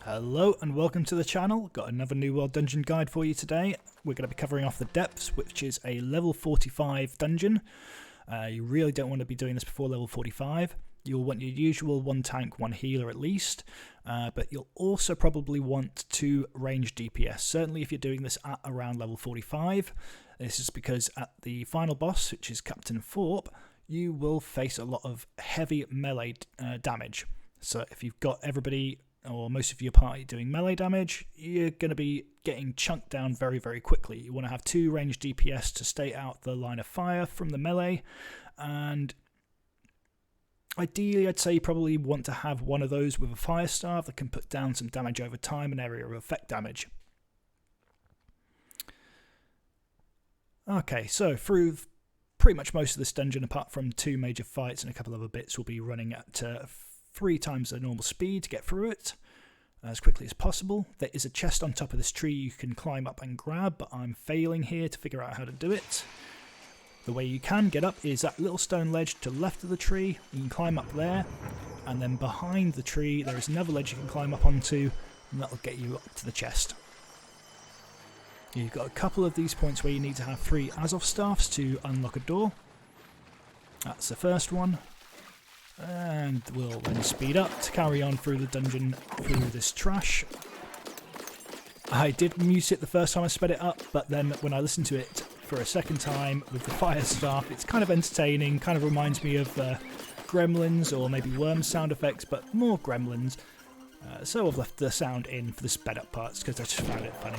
Hello and welcome to the channel. Got another New World dungeon guide for you today. We're going to be covering off the Depths, which is a level 45 dungeon. You really don't want to be doing this before level 45. You'll want your usual 1 tank, 1 healer at least, but you'll also probably want 2 range DPS, certainly if you're doing this at around level 45. This is because at the final boss, which is Captain Thorpe, you will face a lot of heavy melee damage. So if you've got everybody or most of your party doing melee damage, you're going to be getting chunked down very, very quickly. You want to have 2 ranged DPS to stay out the line of fire from the melee, and ideally I'd say you probably want to have one of those with a fire staff that can put down some damage over time and area of effect damage. Okay, so through pretty much most of this dungeon, apart from 2 major fights and a couple other bits, we'll be running at 3 times the normal speed to get through it as quickly as possible. There is a chest on top of this tree you can climb up and grab, but I'm failing here to figure out how to do it. The way you can get up is that little stone ledge to the left of the tree. You can climb up there, and then behind the tree there is another ledge you can climb up onto, and that'll get you up to the chest. You've got a couple of these points where you need to have 3 Azov staffs to unlock a door. That's the first one. And we'll then speed up to carry on through the dungeon, through this trash. I did mute it the first time I sped it up, but then when I listened to it for a second time with the fire staff, it's kind of entertaining, kind of reminds me of Gremlins or maybe Worm sound effects, but more Gremlins. So I've left the sound in for the sped up parts because I just found it funny.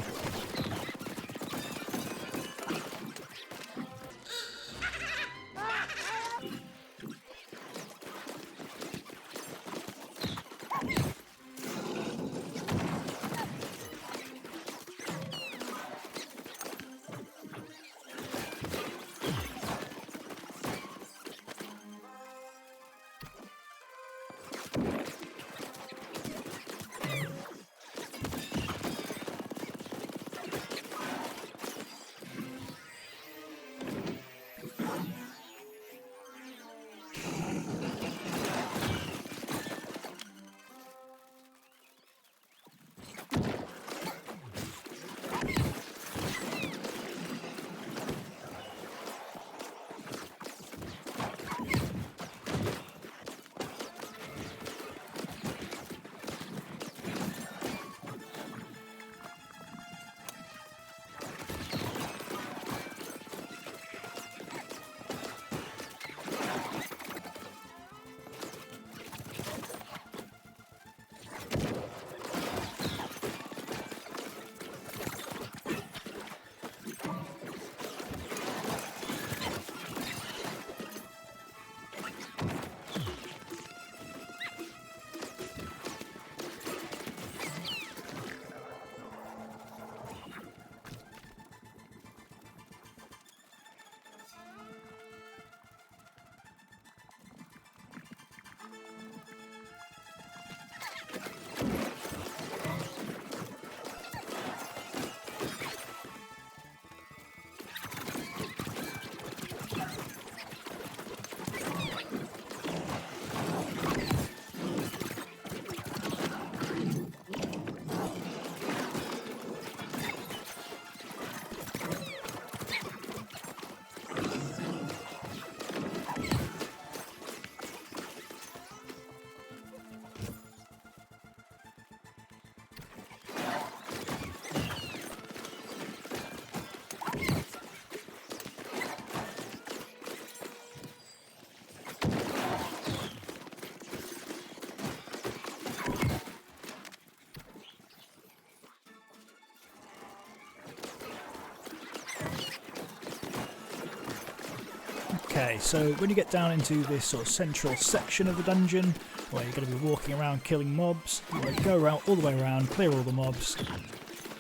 Okay, so when you get down into this sort of central section of the dungeon, where you're going to be walking around killing mobs, you want to go around all the way around, clear all the mobs,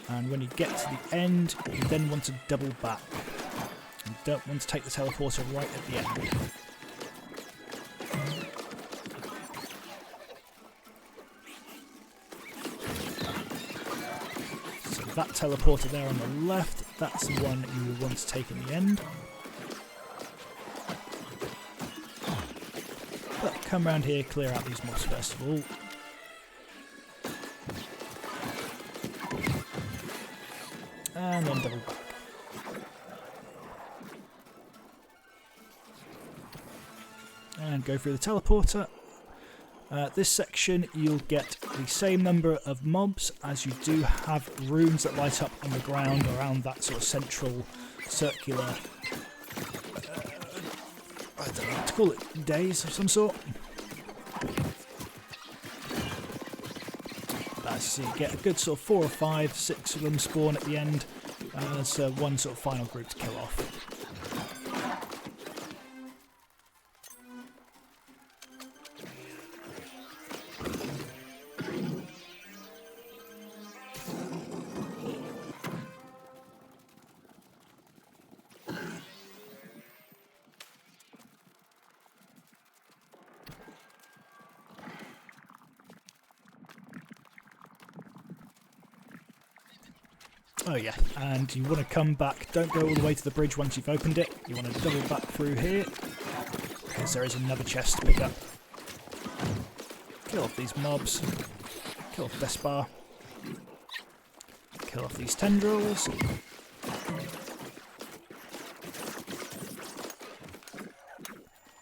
and when you get to the end, you then want to double back. You don't want to take the teleporter right at the end. So that teleporter there on the left, that's the one you will want to take in the end. But come around here, clear out these mobs first of all. and then double back. And go through the teleporter. This section you'll get the same number of mobs as you do have runes that light up on the ground around that sort of central circular, I don't know what to call it, days of some sort. So you get a good sort of 4 or 5, 6 of them spawn at the end. So one sort of final group to kill off. Oh yeah, and you want to come back, don't go all the way to the bridge once you've opened it, you want to double back through here, because there is another chest to pick up. Kill off these mobs, kill off Despar, kill off these tendrils,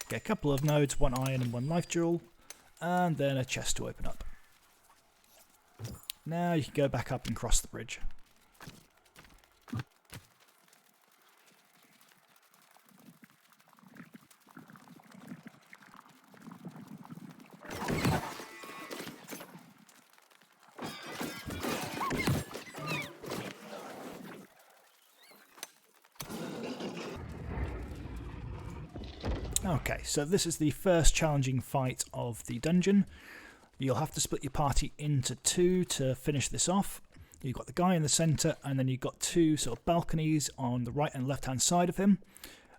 get a couple of nodes, 1 iron and 1 life jewel, and then a chest to open up. Now you can go back up and cross the bridge. Okay, so this is the first challenging fight of the dungeon. You'll have to split your party into 2 to finish this off. You've got the guy in the centre, and then you've got 2 sort of balconies on the right and left hand side of him.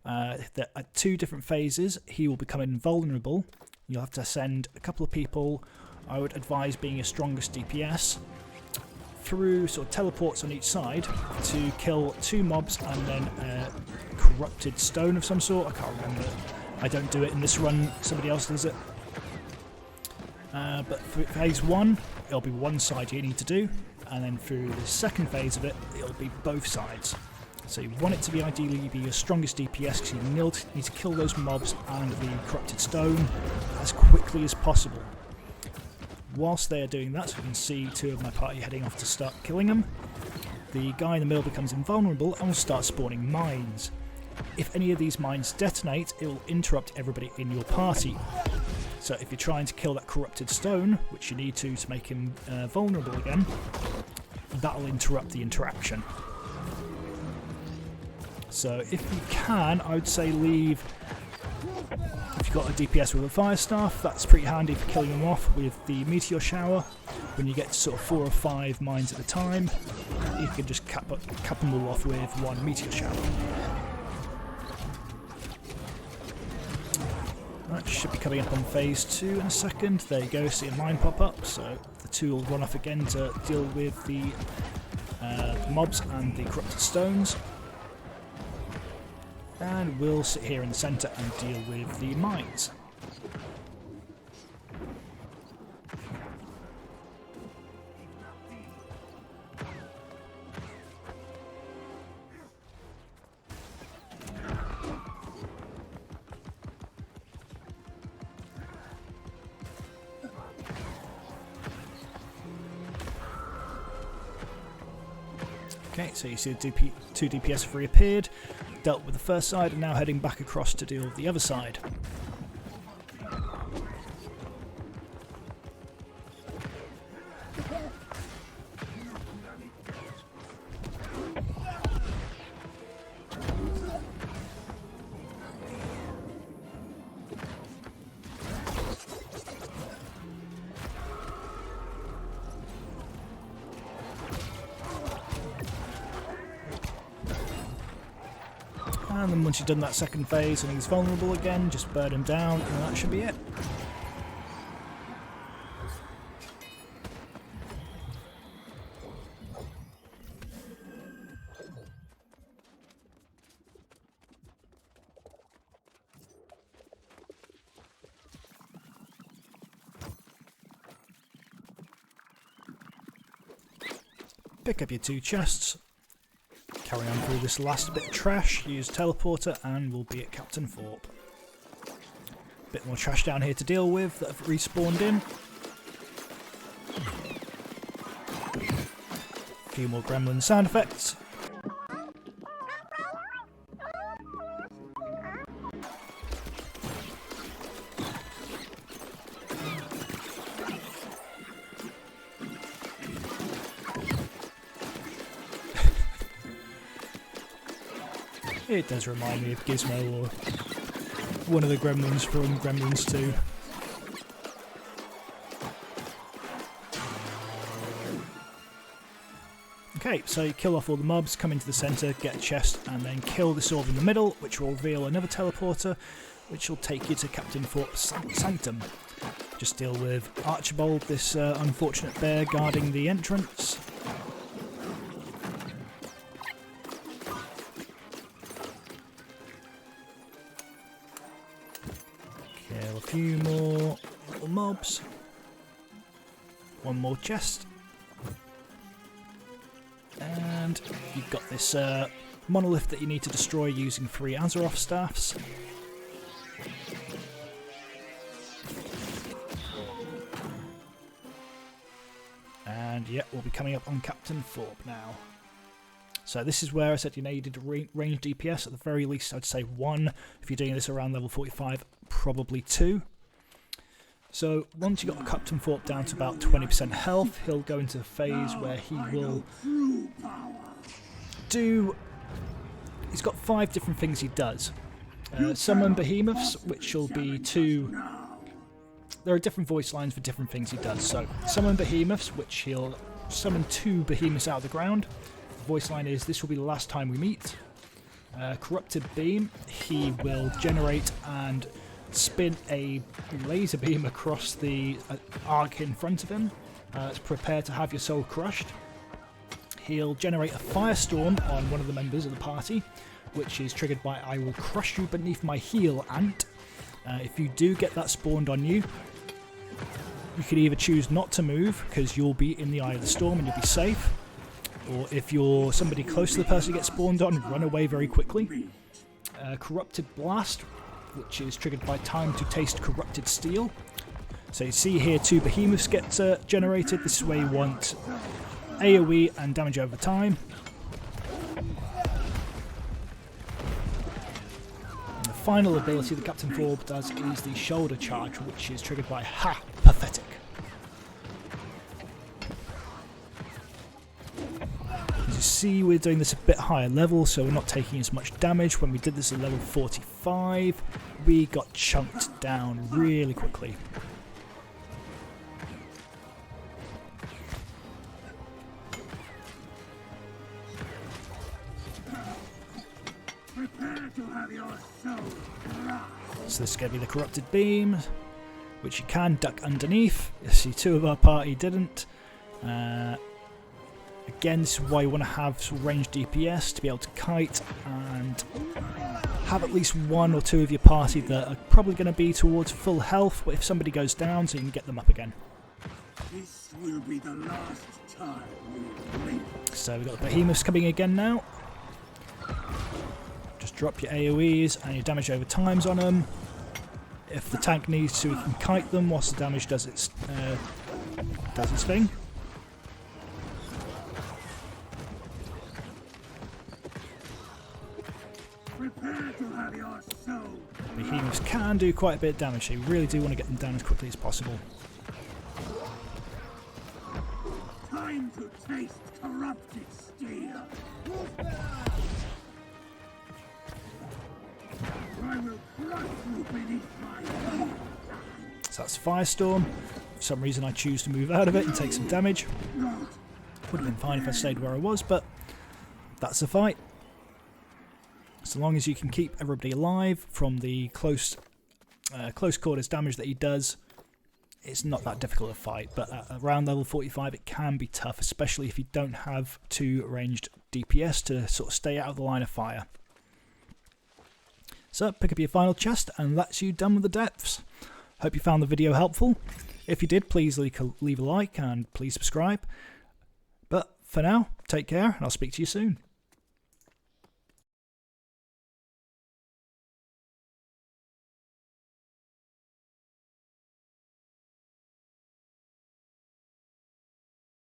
At 2 different phases, he will become invulnerable. You'll have to send a couple of people, I would advise being your strongest DPS, through sort of teleports on each side to kill 2 mobs and then a corrupted stone of some sort. I can't remember. I don't do it in this run, somebody else does it. But for phase 1, it'll be 1 side you need to do, and then through the second phase of it, it'll be both sides. So you want it to be ideally be your strongest DPS, because you need to kill those mobs and the corrupted stone as quickly as possible. Whilst they are doing that, so you can see 2 of my party heading off to start killing them, the guy in the middle becomes invulnerable and will start spawning mines. If any of these mines detonate, it will interrupt everybody in your party. So if you're trying to kill that corrupted stone, which you need to make him vulnerable again, that will interrupt the interaction. So if you can, I would say leave, if you've got a DPS with a fire staff, that's pretty handy for killing them off with the meteor shower. When you get to sort of 4 or 5 mines at a time, you can just cap them all off with 1 meteor shower. That should be coming up on phase 2 in a second. There you go, see a mine pop up, so the 2 will run off again to deal with the mobs and the corrupted stones. And we'll sit here in the centre and deal with the mines. Okay, so you see the 2 DPS have reappeared, dealt with the first side, and now heading back across to deal with the other side. And then once you've done that second phase and he's vulnerable again, just burn him down and that should be it. Pick up your 2 chests. Carry on through this last bit of trash, use teleporter, and we'll be at Captain Thorpe. Bit more trash down here to deal with that have respawned in. A few more gremlin sound effects. It does remind me of Gizmo or one of the gremlins from Gremlins 2. Okay, so you kill off all the mobs, come into the centre, get a chest, and then kill this orb in the middle, which will reveal another teleporter, which will take you to Captain Thorpe's Sanctum. Just deal with Archibald, this unfortunate bear guarding the entrance. Kill a few more little mobs. One more chest. And you've got this monolith that you need to destroy using 3 Azeroth staffs. And yeah, we'll be coming up on Captain Thorpe now. So this is where I said, you know, you did range DPS. At the very least, I'd say 1. If you're doing this around level 45, probably 2. So once you got Captain Thorpe down to about 20% health, he'll go into a phase where he will do... He's got 5 different things he does. Summon behemoths, which will be 2... There are different voice lines for different things he does. So summon behemoths, which he'll summon 2 behemoths out of the ground. The voice line is, "This will be the last time we meet." Corrupted beam, he will generate and spin a laser beam across the arc in front of him. Prepare to have your soul crushed. He'll generate a firestorm on one of the members of the party, which is triggered by "I will crush you beneath my heel, ant." If you do get that spawned on you, you could either choose not to move because you'll be in the eye of the storm and you'll be safe, or if you're somebody close to the person who gets spawned on, run away very quickly. Corrupted blast, which is triggered by time to taste corrupted steel. So you see here 2 behemoths get generated. This is where you want AoE and damage over time. And the final ability that Captain Thorpe does is the shoulder charge, which is triggered by pathetic. As you see, we're doing this a bit higher level, so we're not taking as much damage. When we did this at level 45, we got chunked down really quickly. So this is going to be the corrupted beam, which you can duck underneath. You see 2 of our party didn't. Again, this is why you want to have sort of range DPS to be able to kite and have at least 1 or 2 of your party that are probably going to be towards full health, but if somebody goes down, so you can get them up again. This will be the last time we meet. So we've got the behemoths coming again now. Just drop your AoEs and your damage over times on them. If the tank needs to, we can kite them whilst the damage does its thing. Prepare to have your soul. Behemoths can do quite a bit of damage, so you really do want to get them down as quickly as possible. Time to taste corrupted steel. I will crush you beneath my heel. So that's Firestorm. For some reason I choose to move out of it and take some damage. Would have been fine if I stayed where I was, but that's the fight. So long as you can keep everybody alive from the close quarters damage that he does, it's not that difficult a fight. But at around level 45 it can be tough, especially if you don't have 2 ranged DPS to sort of stay out of the line of fire. So pick up your final chest and that's you done with the depths. Hope you found the video helpful. If you did, please leave a like and please subscribe. But for now, take care and I'll speak to you soon.